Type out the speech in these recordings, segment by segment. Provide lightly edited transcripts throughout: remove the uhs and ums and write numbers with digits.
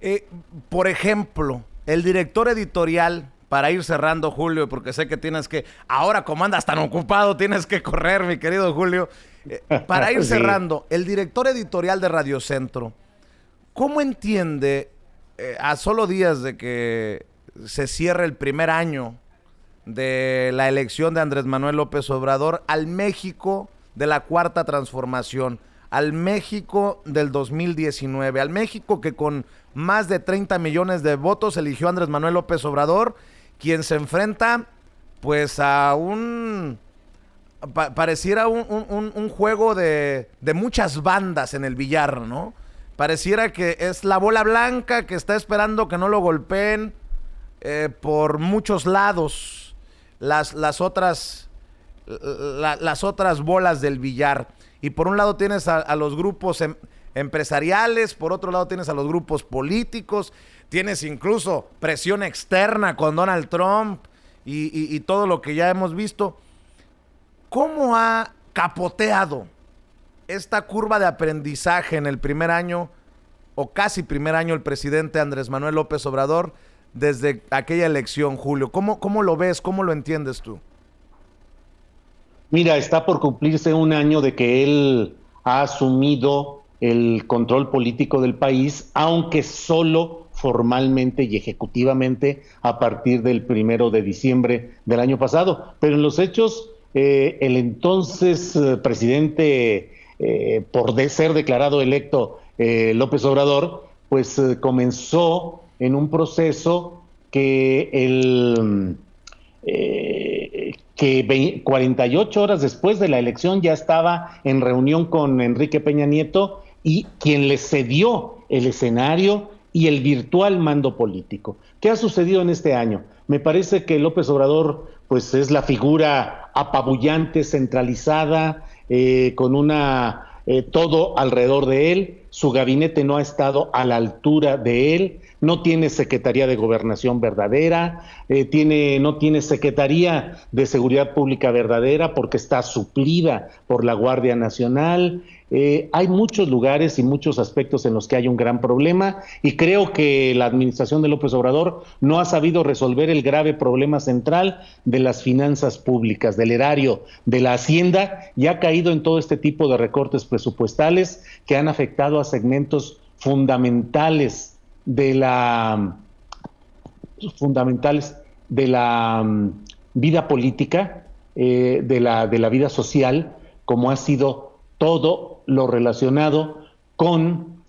Eh, por ejemplo, el director editorial, para ir cerrando, Julio, porque sé que tienes que, ahora como andas tan ocupado, tienes que correr, mi querido Julio. Para ir Sí. cerrando, el director editorial de Radio Centro, ¿cómo entiende, a solo días de que se cierre el primer año de la elección de Andrés Manuel López Obrador, al México de la Cuarta Transformación, al México del 2019, al México que con más de 30 millones de votos eligió a Andrés Manuel López Obrador, quien se enfrenta pues a pareciera un juego de muchas bandas en el billar, ¿no? Pareciera que es la bola blanca que está esperando que no lo golpeen por muchos lados las otras las otras bolas del billar. Y por un lado tienes a los grupos empresariales, por otro lado tienes a los grupos políticos, tienes incluso presión externa con Donald Trump y todo lo que ya hemos visto. ¿Cómo ha capoteado esta curva de aprendizaje en el primer año o casi primer año el presidente Andrés Manuel López Obrador desde aquella elección, Julio? ¿Cómo lo ves? ¿Cómo lo entiendes tú? Mira, está por cumplirse un año de que él ha asumido el control político del país, aunque solo formalmente y ejecutivamente a partir del 1 de diciembre del año pasado. Pero en los hechos, el entonces presidente, por ser declarado electo, López Obrador, pues comenzó en un proceso que que 48 horas después de la elección ya estaba en reunión con Enrique Peña Nieto y quien le cedió el escenario y el virtual mando político. ¿Qué ha sucedido en este año? Me parece que López Obrador pues es la figura apabullante, centralizada, con todo alrededor de él. Su gabinete no ha estado a la altura de él, no tiene Secretaría de Gobernación verdadera, no tiene Secretaría de Seguridad Pública verdadera porque está suplida por la Guardia Nacional. Hay muchos lugares y muchos aspectos en los que hay un gran problema y creo que la administración de López Obrador no ha sabido resolver el grave problema central de las finanzas públicas, del erario, de la hacienda, y ha caído en todo este tipo de recortes presupuestales que han afectado a segmentos de la fundamentales de la vida política, de la vida social, como ha sido todo lo relacionado con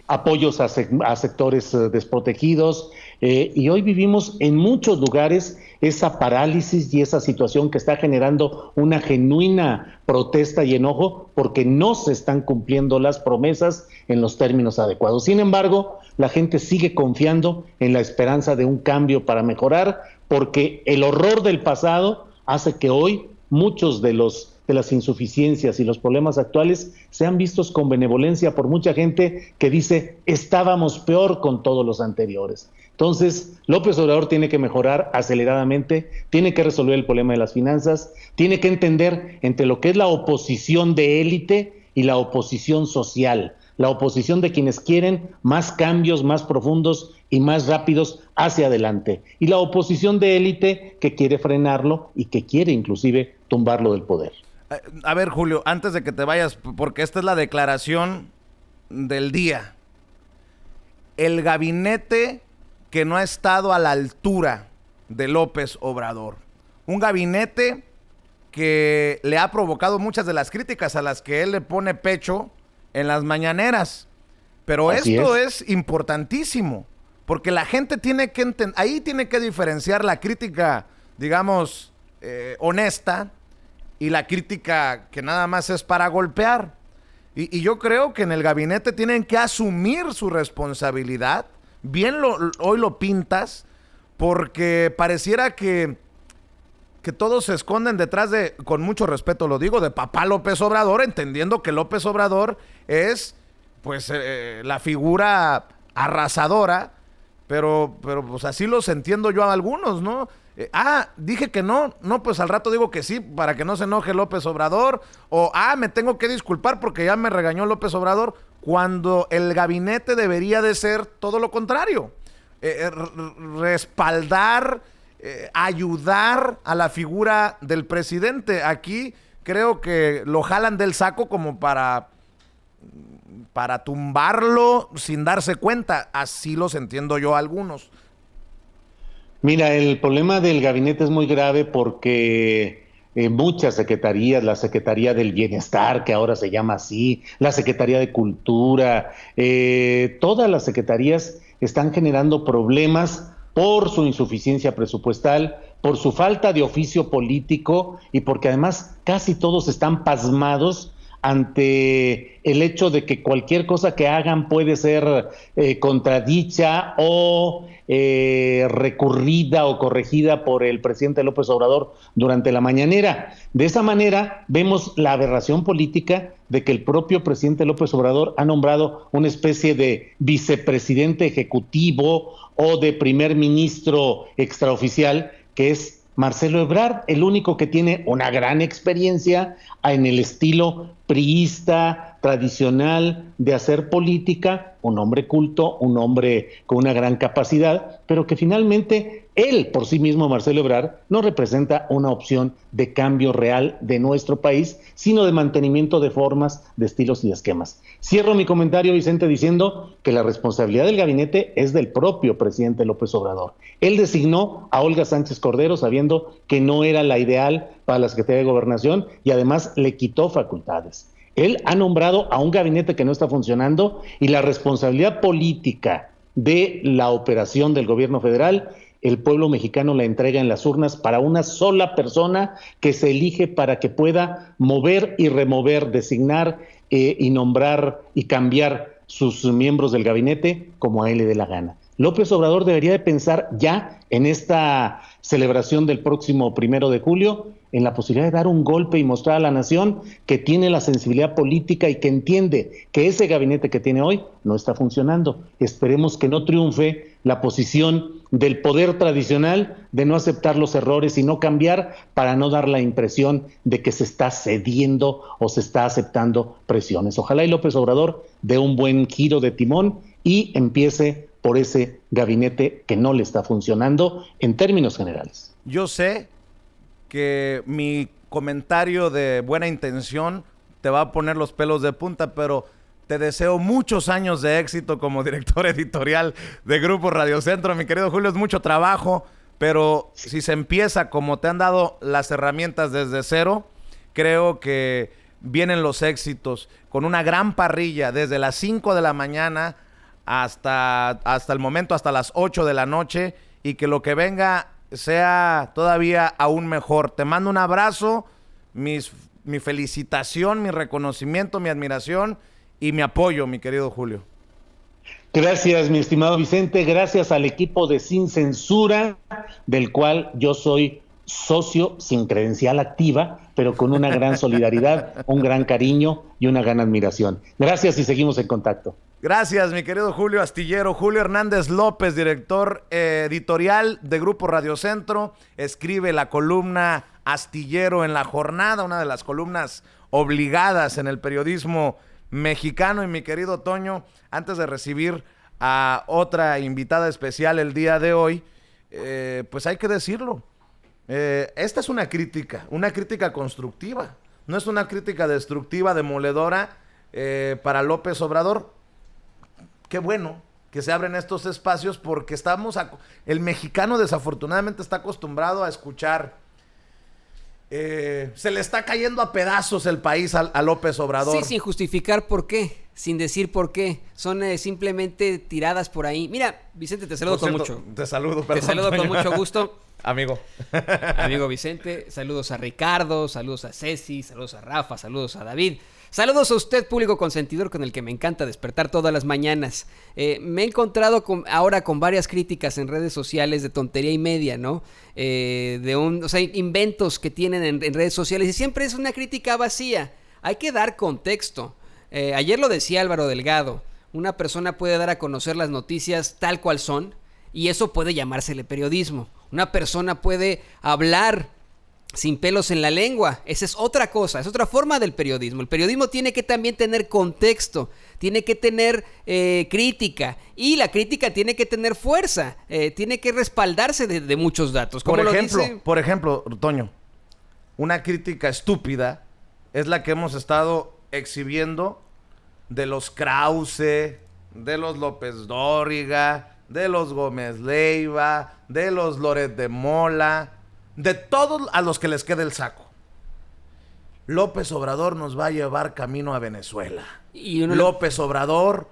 apoyos a sectores desprotegidos, y hoy vivimos en muchos lugares esa parálisis y esa situación que está generando una genuina protesta y enojo porque no se están cumpliendo las promesas en los términos adecuados. Sin embargo, la gente sigue confiando en la esperanza de un cambio para mejorar, porque el horror del pasado hace que hoy muchos de las insuficiencias y los problemas actuales sean vistos con benevolencia por mucha gente que dice estábamos peor con todos los anteriores. Entonces, López Obrador tiene que mejorar aceleradamente, tiene que resolver el problema de las finanzas, tiene que entender entre lo que es la oposición de élite y la oposición social, la oposición de quienes quieren más cambios más profundos y más rápidos hacia adelante, y la oposición de élite que quiere frenarlo y que quiere inclusive tumbarlo del poder. A ver, Julio, antes de que te vayas, porque esta es la declaración del día. El gabinete que no ha estado a la altura de López Obrador. Un gabinete que le ha provocado muchas de las críticas a las que él le pone pecho en las mañaneras. Pero Así esto es. es importantísimo, porque la gente tiene que entender, ahí tiene que diferenciar la crítica, digamos, honesta, y la crítica que nada más es para golpear. Y yo creo que en el gabinete tienen que asumir su responsabilidad. Bien hoy lo pintas, porque pareciera que todos se esconden detrás de, con mucho respeto lo digo, de papá López Obrador, entendiendo que López Obrador es pues la figura arrasadora, pero pues así los entiendo yo a algunos, ¿no? Dije que no, pues al rato digo que sí, para que no se enoje López Obrador, o me tengo que disculpar porque ya me regañó López Obrador. cuando el gabinete debería de ser todo lo contrario. Respaldar, ayudar a la figura del presidente. Aquí creo que lo jalan del saco como para tumbarlo sin darse cuenta. Así los entiendo yo a algunos. Mira, el problema del gabinete es muy grave porque muchas secretarías, la Secretaría del Bienestar, que ahora se llama así, la Secretaría de Cultura, todas las secretarías están generando problemas por su insuficiencia presupuestal, por su falta de oficio político y porque además casi todos están pasmados ante el hecho de que cualquier cosa que hagan puede ser contradicha o recurrida o corregida por el presidente López Obrador durante la mañanera. De esa manera vemos la aberración política de que el propio presidente López Obrador ha nombrado una especie de vicepresidente ejecutivo o de primer ministro extraoficial, que es Marcelo Ebrard, el único que tiene una gran experiencia en el estilo priista tradicional de hacer política, un hombre culto, un hombre con una gran capacidad, pero que finalmente él por sí mismo, Marcelo Ebrard, no representa una opción de cambio real de nuestro país, sino de mantenimiento de formas, de estilos y de esquemas. Cierro mi comentario, Vicente, diciendo que la responsabilidad del gabinete es del propio presidente López Obrador. Él designó a Olga Sánchez Cordero sabiendo que no era la ideal para la Secretaría de Gobernación y además le quitó facultades. Él ha nombrado a un gabinete que no está funcionando y la responsabilidad política de la operación del gobierno federal, el pueblo mexicano la entrega en las urnas para una sola persona que se elige para que pueda mover y remover, designar y nombrar y cambiar sus miembros del gabinete como a él le dé la gana. López Obrador debería de pensar ya en esta celebración del próximo 1 de julio en la posibilidad de dar un golpe y mostrar a la nación que tiene la sensibilidad política y que entiende que ese gabinete que tiene hoy no está funcionando. Esperemos que no triunfe la posición del poder tradicional de no aceptar los errores y no cambiar para no dar la impresión de que se está cediendo o se está aceptando presiones. Ojalá y López Obrador dé un buen giro de timón y empiece por ese gabinete que no le está funcionando en términos generales. Yo sé que mi comentario de buena intención te va a poner los pelos de punta, pero te deseo muchos años de éxito como director editorial de Grupo Radio Centro, mi querido Julio. Es mucho trabajo, pero si se empieza como te han dado las herramientas desde cero, creo que vienen los éxitos con una gran parrilla desde las 5 de la mañana hasta el momento, hasta las 8 de la noche, y que lo que venga sea todavía aún mejor. Te mando un abrazo, mi felicitación, mi reconocimiento, mi admiración y mi apoyo, mi querido Julio. Gracias, mi estimado Vicente. Gracias al equipo de Sin Censura, del cual yo soy socio sin credencial activa, pero con una gran solidaridad, un gran cariño y una gran admiración. Gracias y seguimos en contacto. Gracias, mi querido Julio Astillero. Julio Hernández López, director editorial de Grupo Radio Centro, escribe la columna Astillero en La Jornada, una de las columnas obligadas en el periodismo mexicano. Y mi querido Toño, antes de recibir a otra invitada especial el día de hoy, pues hay que decirlo. Esta es una crítica constructiva. No es una crítica destructiva, demoledora para López Obrador. Qué bueno que se abren estos espacios porque el mexicano desafortunadamente está acostumbrado a escuchar. Se le está cayendo a pedazos el país a López Obrador. Sí, sin justificar por qué, sin decir por qué. Son simplemente tiradas por ahí. Mira, Vicente, te saludo con mucho. Te saludo, perdón. Te saludo con mucho gusto. Amigo. Amigo Vicente, saludos a Ricardo, saludos a Ceci, saludos a Rafa, saludos a David. Saludos a usted, público consentidor con el que me encanta despertar todas las mañanas. Me he encontrado ahora con varias críticas en redes sociales de tontería y media, ¿no? Inventos que tienen en redes sociales y siempre es una crítica vacía. Hay que dar contexto. Ayer lo decía Álvaro Delgado, una persona puede dar a conocer las noticias tal cual son y eso puede llamársele periodismo. Una persona puede hablar sin pelos en la lengua. Esa es otra cosa, es otra forma del periodismo. El periodismo tiene que también tener contexto, tiene que tener crítica, y la crítica tiene que tener fuerza, tiene que respaldarse de muchos datos. Por ejemplo, Toño, una crítica estúpida es la que hemos estado exhibiendo de los Krause, de los López Dóriga, de los Gómez Leiva, de los Loret de Mola, de todos a los que les quede el saco. López Obrador nos va a llevar camino a Venezuela. López Obrador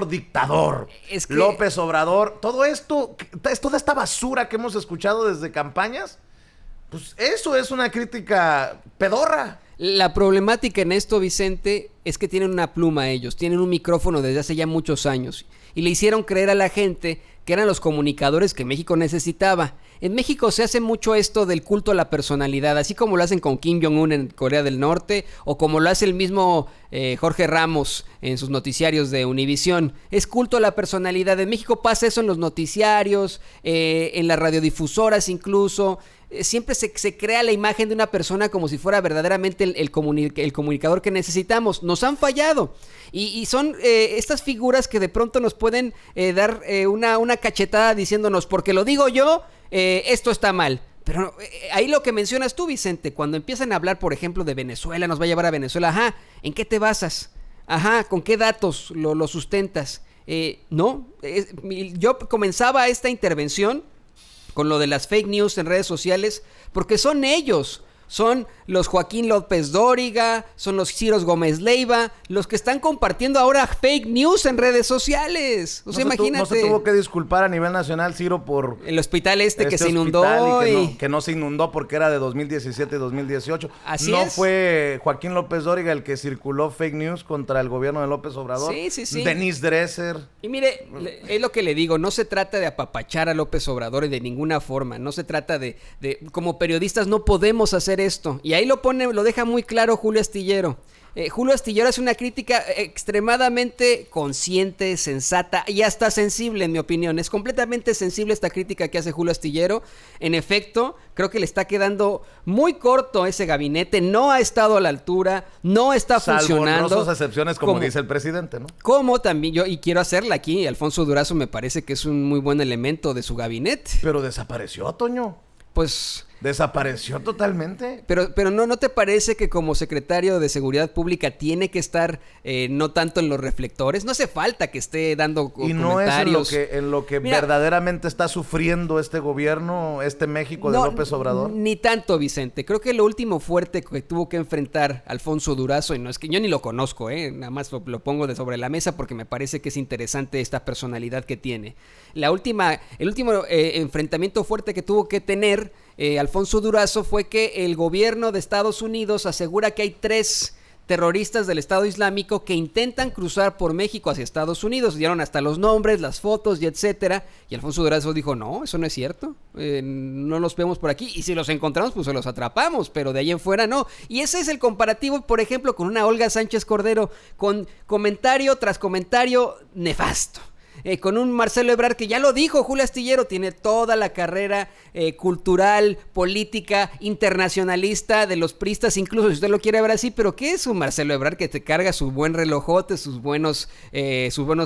dictador. López Obrador, todo esto, toda esta basura que hemos escuchado desde campañas, pues eso es una crítica pedorra. La problemática en esto, Vicente, es que tienen una pluma ellos, tienen un micrófono desde hace ya muchos años, y le hicieron creer a la gente que eran los comunicadores que México necesitaba. En México se hace mucho esto del culto a la personalidad, así como lo hacen con Kim Jong-un en Corea del Norte, o como lo hace el mismo Jorge Ramos en sus noticiarios de Univisión. Es culto a la personalidad. En México pasa eso en los noticiarios, en las radiodifusoras incluso. Siempre se crea la imagen de una persona como si fuera verdaderamente el comunicador que necesitamos. Nos han fallado. Y son estas figuras que de pronto nos pueden dar una cachetada diciéndonos, porque lo digo yo, esto está mal. Pero ahí lo que mencionas tú, Vicente, cuando empiezan a hablar, por ejemplo, de Venezuela, nos va a llevar a Venezuela. Ajá, ¿en qué te basas? Ajá, ¿con qué datos lo sustentas? Yo comenzaba esta intervención con lo de las fake news en redes sociales, porque son ellos, son los Joaquín López Dóriga, son los Ciro Gómez Leiva, los que están compartiendo ahora fake news en redes sociales. O sea, imagínate. No se tuvo que disculpar a nivel nacional, Ciro, por el hospital que se inundó. Que no se inundó porque era de 2017 y 2018. Así no es. Fue Joaquín López Dóriga el que circuló fake news contra el gobierno de López Obrador. Sí. Denise Dresser. Y mire, es lo que le digo, no se trata de apapachar a López Obrador de ninguna forma. No se trata de como periodistas no podemos hacer esto. Y ahí lo deja muy claro Julio Astillero. Julio Astillero hace una crítica extremadamente consciente, sensata y hasta sensible, en mi opinión. Es completamente sensible esta crítica que hace Julio Astillero. En efecto, creo que le está quedando muy corto ese gabinete. No ha estado a la altura, no está funcionando. Salvo honrosas excepciones, como dice el presidente, ¿no? Como también y quiero hacerla aquí, Alfonso Durazo me parece que es un muy buen elemento de su gabinete. Pero desapareció, Toño. Pues desapareció totalmente. Pero ¿no te parece que como secretario de Seguridad Pública tiene que estar no tanto en los reflectores? No hace falta que esté dando comentarios. Y no es en lo que verdaderamente está sufriendo este gobierno, este México de López Obrador. Ni tanto, Vicente. Creo que lo último fuerte que tuvo que enfrentar Alfonso Durazo, y no es que yo ni lo conozco, nada más lo pongo de sobre la mesa porque me parece que es interesante esta personalidad que tiene. El último enfrentamiento fuerte que tuvo que tener Alfonso Durazo fue que el gobierno de Estados Unidos asegura que hay 3 terroristas del Estado Islámico que intentan cruzar por México hacia Estados Unidos. Dieron hasta los nombres, las fotos y etcétera. Y Alfonso Durazo dijo, no, eso no es cierto. No los vemos por aquí. Y si los encontramos, pues se los atrapamos. Pero de ahí en fuera no. Y ese es el comparativo, por ejemplo, con una Olga Sánchez Cordero, con comentario tras comentario nefasto. Con un Marcelo Ebrard que ya lo dijo Julio Astillero, tiene toda la carrera cultural, política, internacionalista de los priistas, incluso si usted lo quiere ver así, pero ¿qué es un Marcelo Ebrard que te carga su buen relojote, sus buenos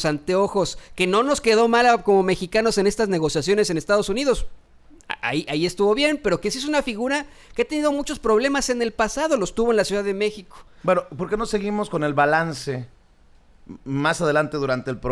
anteojos, que no nos quedó mal como mexicanos en estas negociaciones en Estados Unidos? Ahí estuvo bien, pero que sí es una figura que ha tenido muchos problemas en el pasado, los tuvo en la Ciudad de México. Bueno, ¿por qué no seguimos con el balance más adelante durante el programa?